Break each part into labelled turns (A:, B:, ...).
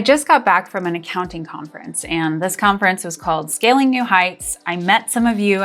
A: I just got back from an accounting conference, and this conference was called Scaling New Heights. I met some of you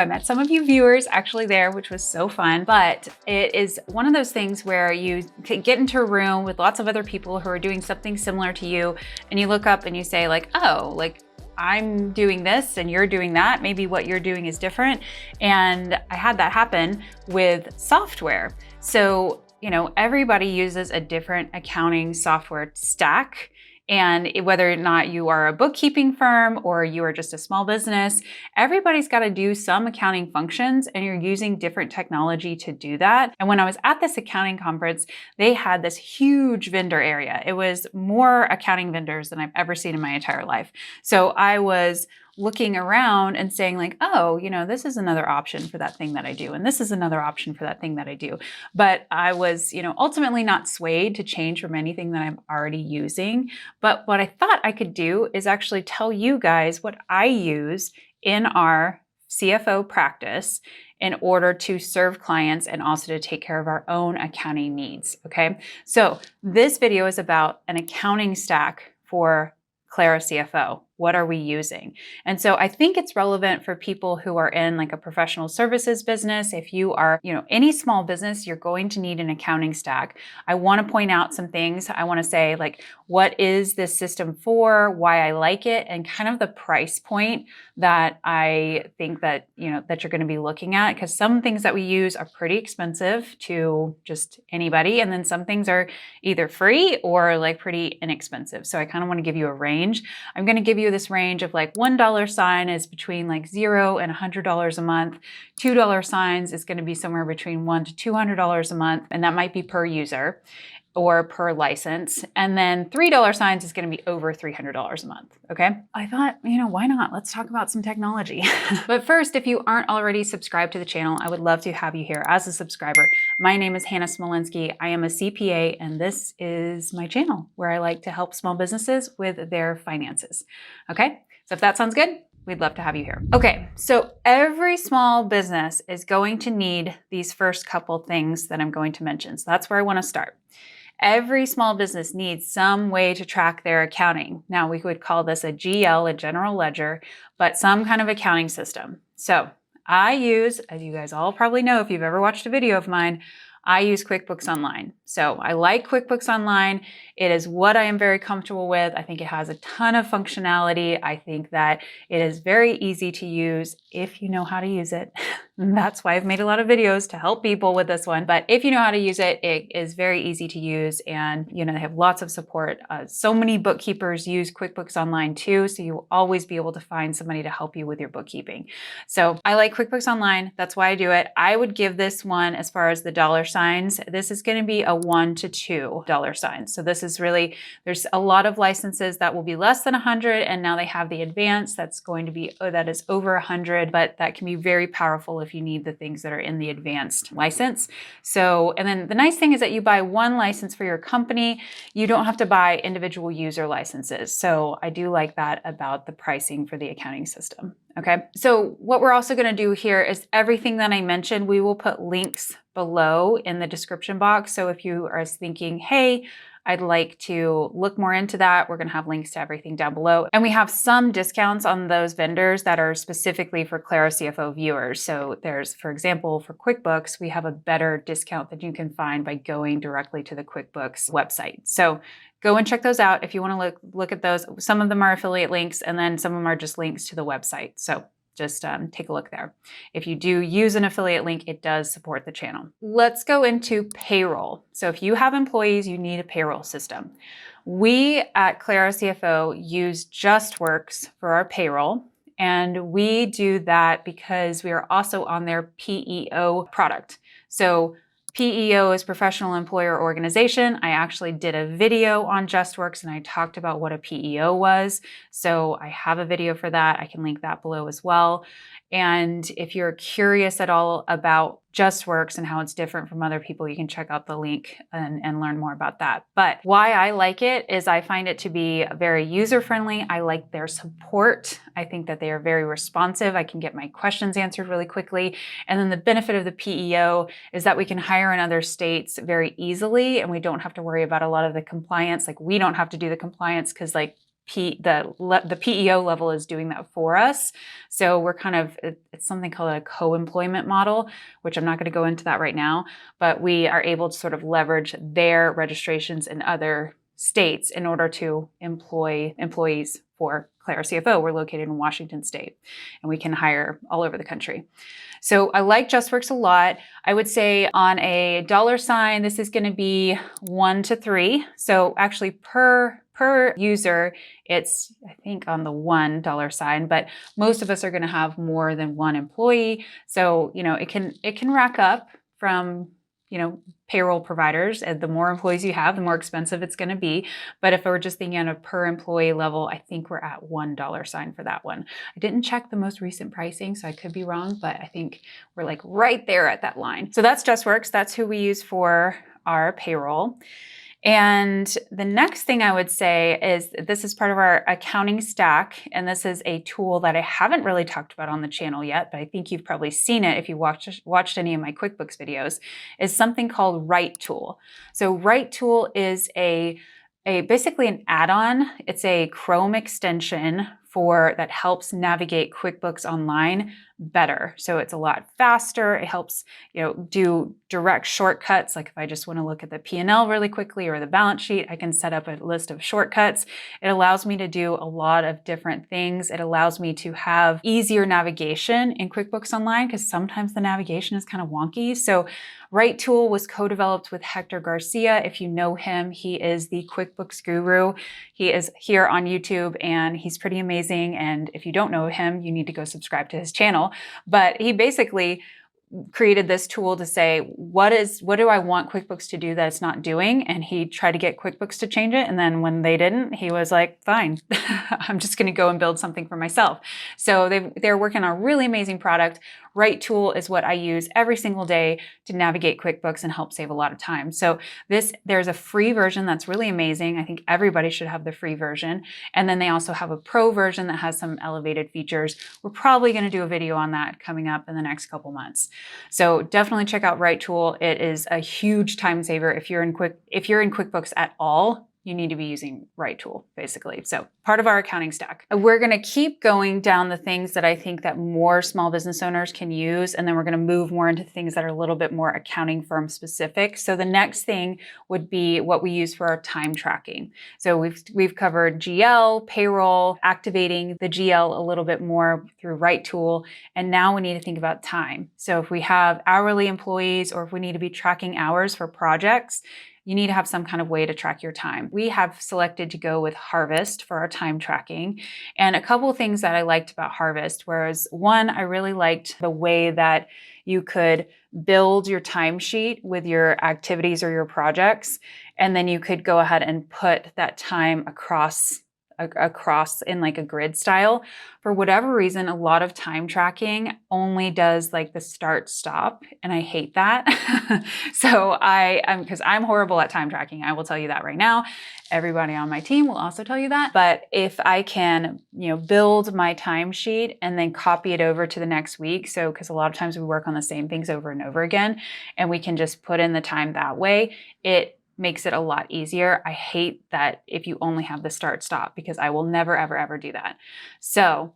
A: viewers actually there, which was so fun. But it is one of those things where you get into a room with lots of other people who are doing something similar to you, and you look up and you say like, oh, like I'm doing this and you're doing that. Maybe what you're doing is different. And I had that happen with software. So, you know, everybody uses a different accounting software stack. And whether or not you are a bookkeeping firm or you are just a small business, everybody's got to do some accounting functions, and you're using different technology to do that. And when I was at this accounting conference, they had this huge vendor area. It was more accounting vendors than I've ever seen in my entire life. So I was looking around and saying like, oh, you know, this is another option for that thing that I do. And this is another option for that thing that I do. But I was, you know, ultimately not swayed to change from anything that I'm already using. But what I thought I could do is actually tell you guys what I use in our CFO practice in order to serve clients and also to take care of our own accounting needs. Okay. So this video is about an accounting stack for Clara CFO. What are we using? And so I think it's relevant for people who are in like a professional services business. If you are, you know, any small business, you're going to need an accounting stack. I want to point out some things. I want to say like, what is this system for? Why I like it, and kind of the price point that I think that, you know, that you're going to be looking at, because some things that we use are pretty expensive to just anybody. And then some things are either free or like pretty inexpensive. So I kind of want to give you a range. I'm going to give you this range of like $1 sign is between like $0 and $100 a month. $2 signs is going to be somewhere between $100 to $200 a month, and that might be per user or per license. And then $3 signs is going to be over $300 a month. Okay. I thought, you know, why not? Let's talk about some technology. But first, if you aren't already subscribed to the channel, I would love to have you here as a subscriber. My name is Hannah Smolinski. I am a CPA, and this is my channel where I like to help small businesses with their finances. Okay. So if that sounds good, we'd love to have you here. Okay, so every small business is going to need these first couple things that I'm going to mention. So that's where I want to start. Every small business needs some way to track their accounting. Now, we would call this a GL, a general ledger, but some kind of accounting system. So I use, as you guys all probably know if you've ever watched a video of mine, I use QuickBooks Online. So I like QuickBooks Online. It is what I am very comfortable with. I think it has a ton of functionality. I think that it is very easy to use if you know how to use it. That's why I've made a lot of videos to help people with this one. But if you know how to use it, it is very easy to use, and you know, they have lots of support. So many bookkeepers use QuickBooks Online too, so you'll always be able to find somebody to help you with your bookkeeping. So I like QuickBooks Online. That's why I do it. I would give this one, as far as the dollar signs, this is going to be a $1 to $2 sign. So this is really, there's a lot of licenses that will be less than 100, and now they have the advanced that's going to be, that is over 100, but that can be very powerful if you need the things that are in the advanced license. So, and then the nice thing is that you buy one license for your company. You don't have to buy individual user licenses. So I do like that about the pricing for the accounting system. Okay. So what we're also going to do here is everything that I mentioned, we will put links below in the description box. So if you are thinking, hey, I'd like to look more into that, we're going to have links to everything down below. And we have some discounts on those vendors that are specifically for Clara CFO viewers. So there's, for example, for QuickBooks, we have a better discount that you can find by going directly to the QuickBooks website. So go and check those out if you want to look at those. Some of them are affiliate links, and then some of them are just links to the website. So just take a look there. If you do use an affiliate link, it does support the channel. Let's go into payroll. So if you have employees, you need a payroll system. We at Clara CFO use JustWorks for our payroll. And we do that because we are also on their PEO product. So PEO is Professional Employer Organization. I actually did a video on JustWorks and I talked about what a PEO was. So I have a video for that. I can link that below as well. And if you're curious at all about JustWorks and how it's different from other people, you can check out the link and learn more about that. But why I like it is I find it to be very user-friendly. I like their support. I think that they are very responsive. I can get my questions answered really quickly. And then the benefit of the PEO is that we can hire in other states very easily, and we don't have to worry about a lot of the compliance. Like, we don't have to do the compliance because, like, the PEO level is doing that for us. So we're it's something called a co-employment model, which I'm not going to go into that right now, but we are able to sort of leverage their registrations in other states in order to employ employees for Claire CFO. We're located in Washington State, and we can hire all over the country. So I like JustWorks a lot. I would say on a dollar sign, this is going to be 1 to 3. So actually per user, it's, I think, on the $1 sign, but most of us are going to have more than one employee. So, it can rack up from, payroll providers. And the more employees you have, the more expensive it's going to be. But if we're just thinking on a per employee level, I think we're at $1 sign for that one. I didn't check the most recent pricing, so I could be wrong, but I think we're like right there at that line. So that's JustWorks. That's who we use for our payroll. And the next thing I would say is this is part of our accounting stack. And this is a tool that I haven't really talked about on the channel yet, but I think you've probably seen it if you watched any of my QuickBooks videos, is something called RightTool. So RightTool is basically an add-on. It's a Chrome extension that helps navigate QuickBooks Online better. So it's a lot faster. It helps, do direct shortcuts. Like if I just want to look at the P&L really quickly or the balance sheet, I can set up a list of shortcuts. It allows me to do a lot of different things. It allows me to have easier navigation in QuickBooks Online because sometimes the navigation is kind of wonky. So RightTool was co-developed with Hector Garcia. If you know him, he is the QuickBooks guru. He is here on YouTube and he's pretty amazing. And if you don't know him, you need to go subscribe to his channel. But he basically created this tool to say, what do I want QuickBooks to do that it's not doing? And he tried to get QuickBooks to change it. And then when they didn't, he was like, fine, I'm just going to go and build something for myself. So they're working on a really amazing product. RightTool is what I use every single day to navigate QuickBooks and help save a lot of time. So there's a free version that's really amazing. I think everybody should have the free version. And then they also have a pro version that has some elevated features. We're probably going to do a video on that coming up in the next couple months. So definitely check out RightTool. It is a huge time saver. If you're in QuickBooks at all, you need to be using RightTool, basically. So part of our accounting stack. We're going to keep going down the things that I think that more small business owners can use, and then we're going to move more into things that are a little bit more accounting firm specific. So the next thing would be what we use for our time tracking. So we've covered GL, payroll, activating the GL a little bit more through RightTool, and now we need to think about time. So if we have hourly employees or if we need to be tracking hours for projects, you need to have some kind of way to track your time. We have selected to go with Harvest for our time tracking. And a couple of things that I liked about Harvest, whereas one, I really liked the way that you could build your timesheet with your activities or your projects, and then you could go ahead and put that time across in like a grid style. For whatever reason, a lot of time tracking only does like the start stop, and I hate that. So because I'm horrible at time tracking, I will tell you that right now. Everybody on my team will also tell you that. But if I can, build my timesheet and then copy it over to the next week. So, because a lot of times we work on the same things over and over again, and we can just put in the time that way, it makes it a lot easier. I hate that if you only have the start stop, because I will never, ever, ever do that. So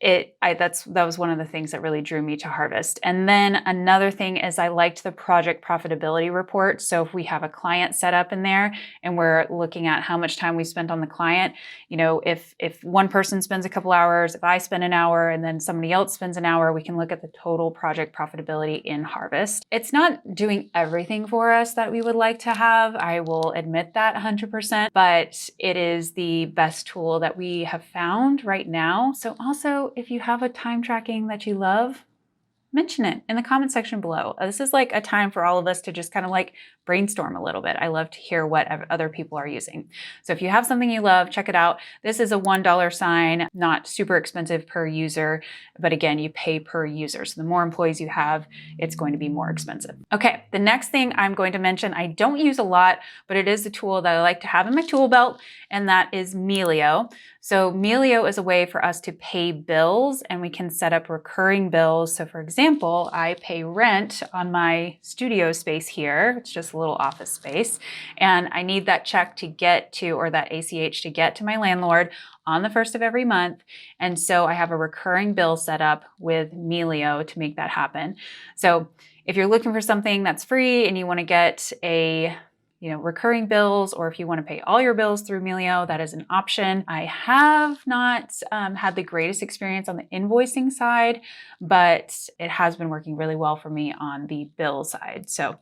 A: that was one of the things that really drew me to Harvest. And then another thing is I liked the project profitability report. So if we have a client set up in there and we're looking at how much time we spent on the client, if one person spends a couple hours, if I spend an hour and then somebody else spends an hour, we can look at the total project profitability in Harvest. It's not doing everything for us that we would like to have. I will admit that 100%, but it is the best tool that we have found right now. So also, if you have a time tracking that you love, mention it in the comment section below. This is like a time for all of us to just kind of like brainstorm a little bit. I love to hear what other people are using. So if you have something you love, check it out. This is a $1 sign, not super expensive per user, but again, you pay per user. So the more employees you have, it's going to be more expensive. Okay, the next thing I'm going to mention, I don't use a lot, but it is a tool that I like to have in my tool belt, and that is Melio. So Melio is a way for us to pay bills, and we can set up recurring bills. So for example, example, I pay rent on my studio space here. It's just a little office space. And I need that check to get to, or that ACH to get to my landlord on the first of every month. And so I have a recurring bill set up with Melio to make that happen. So if you're looking for something that's free and you want to get a recurring bills, or if you want to pay all your bills through Melio, that is an option. I have not had the greatest experience on the invoicing side, but it has been working really well for me on the bill side. So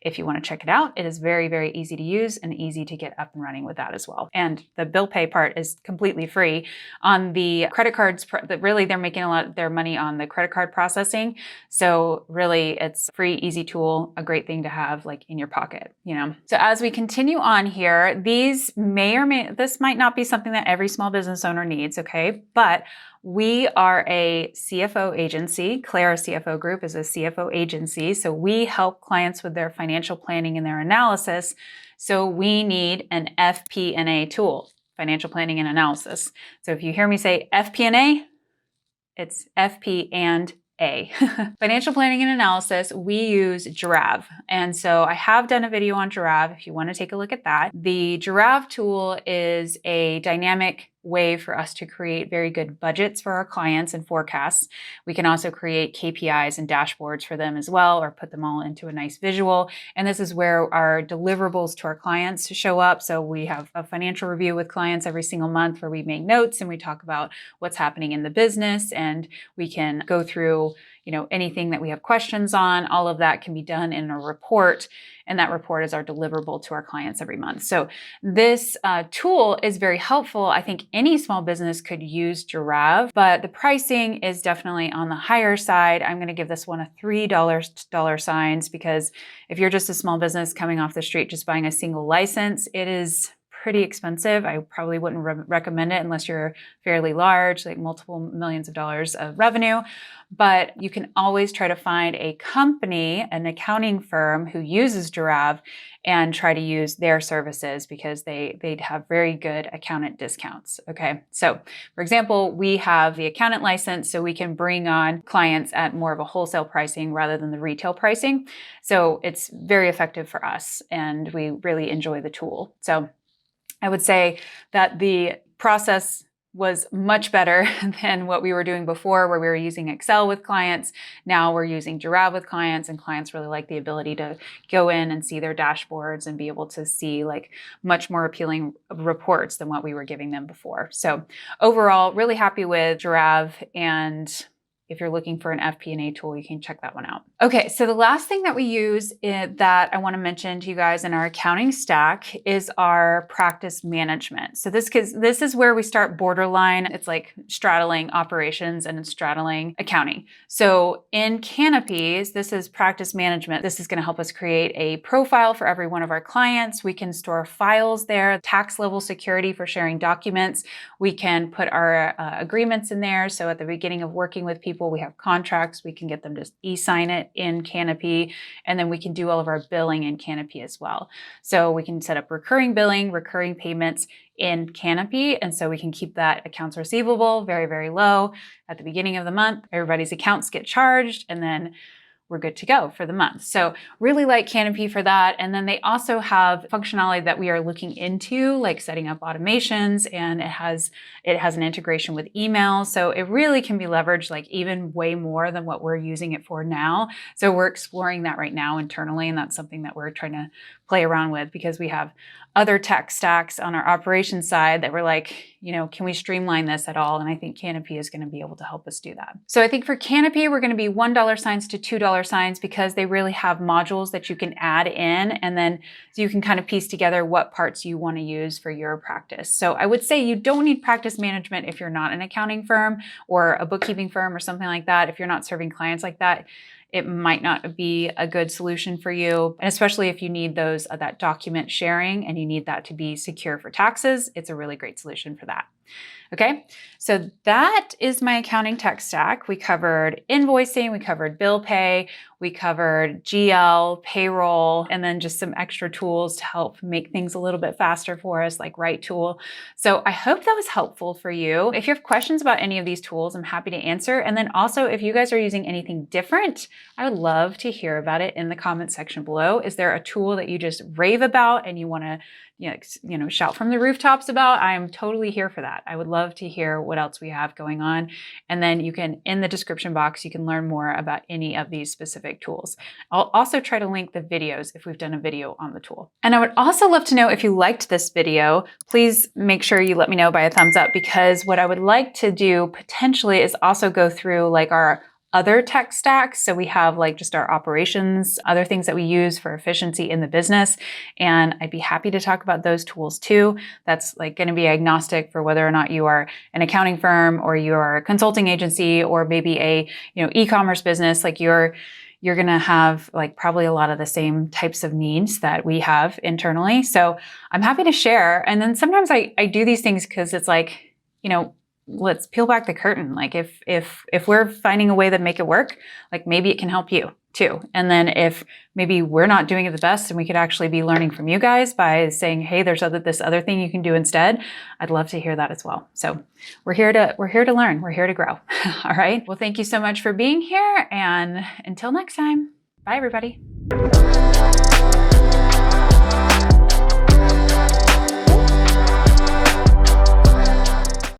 A: if you want to check it out, it is very, very easy to use and easy to get up and running with that as well. And the bill pay part is completely free. On the credit cards, really they're making a lot of their money on the credit card processing. So really it's a free, easy tool, a great thing to have like in your pocket, So as we continue on here, this might not be something that every small business owner needs, okay? But we are a CFO agency. Clara CFO Group is a CFO agency. So we help clients with their financial planning and their analysis. So we need an FP&A tool, financial planning and analysis. So if you hear me say FP&A, it's FP and A. Financial planning and analysis, we use Giraffe. And so I have done a video on Giraffe if you want to take a look at that. The Giraffe tool is a dynamic way for us to create very good budgets for our clients and forecasts. We can also create KPIs and dashboards for them as well, or put them all into a nice visual. And this is where our deliverables to our clients show up. So we have a financial review with clients every single month where we make notes and we talk about what's happening in the business, and we can go through anything that we have questions on. All of that can be done in a report, and that report is our deliverable to our clients every month. So this tool is very helpful. I think any small business could use Giraffe, but the pricing is definitely on the higher side. I'm going to give this one a $3 signs, because if you're just a small business coming off the street just buying a single license, it is pretty expensive. I probably wouldn't recommend it unless you're fairly large, like multiple millions of dollars of revenue. But you can always try to find a company, an accounting firm who uses Giraffe, and try to use their services, because they'd have very good accountant discounts. Okay. So for example, we have the accountant license, so we can bring on clients at more of a wholesale pricing rather than the retail pricing. So it's very effective for us, and we really enjoy the tool. So I would say that the process was much better than what we were doing before, where we were using Excel with clients. Now we're using Giraffe with clients, and clients really like the ability to go in and see their dashboards and be able to see like much more appealing reports than what we were giving them before. So overall, really happy with Giraffe, and if you're looking for an FP&A tool, you can check that one out. Okay, so the last thing that we use that I want to mention to you guys in our accounting stack is our practice management. So this is where we start borderline. It's like straddling operations and straddling accounting. So in Canopy, this is practice management. This is going to help us create a profile for every one of our clients. We can store files there, tax level security for sharing documents. We can put our agreements in there. So at the beginning of working with people, we have contracts, we can get them to e-sign it in Canopy, and then we can do all of our billing in Canopy as well. So we can set up recurring billing, recurring payments in Canopy, and so we can keep that accounts receivable very, very low at the beginning of the month. Everybody's accounts get charged, and then we're good to go for the month. So really like Canopy for that. And then they also have functionality that we are looking into, like setting up automations, and it has an integration with email. So it really can be leveraged like even way more than what we're using it for now. So we're exploring that right now internally, and that's something that we're trying to play around with, because we have other tech stacks on our operations side that we're like, can we streamline this at all? And I think Canopy is going to be able to help us do that. So I think for Canopy, we're going to be $1 signs to $2 signs, because they really have modules that you can add in, and then you can kind of piece together what parts you want to use for your practice. So I would say you don't need practice management if you're not an accounting firm or a bookkeeping firm or something like that. If you're not serving clients like that, it might not be a good solution for you. And especially if you need that document sharing and you need that to be secure for taxes, it's a really great solution for that. Okay, so that is my accounting tech stack. We covered invoicing, we covered bill pay, we covered GL, payroll, and then just some extra tools to help make things a little bit faster for us, like RightTool. So I hope that was helpful for you. If you have questions about any of these tools, I'm happy to answer. And then also, if you guys are using anything different, I would love to hear about it in the comment section below. Is there a tool that you just rave about and you want to shout from the rooftops about? I am totally here for that. I would love to hear what else we have going on. And then you can, in the description box, you can learn more about any of these specific tools. I'll also try to link the videos if we've done a video on the tool. And I would also love to know if you liked this video, please make sure you let me know by a thumbs up, because what I would like to do potentially is also go through like our other tech stacks. So we have like just our operations, other things that we use for efficiency in the business. And I'd be happy to talk about those tools too. That's like going to be agnostic for whether or not you are an accounting firm or you are a consulting agency or maybe a, e-commerce business. Like you're going to have like probably a lot of the same types of needs that we have internally. So I'm happy to share. And then sometimes I do these things because it's like, let's peel back the curtain. Like if we're finding a way that make it work, like maybe it can help you too. And then if maybe we're not doing it the best and we could actually be learning from you guys by saying, hey, there's this other thing you can do instead, I'd love to hear that as well. So we're here to learn. We're here to grow. All right. Well, thank you so much for being here. And until next time, bye everybody.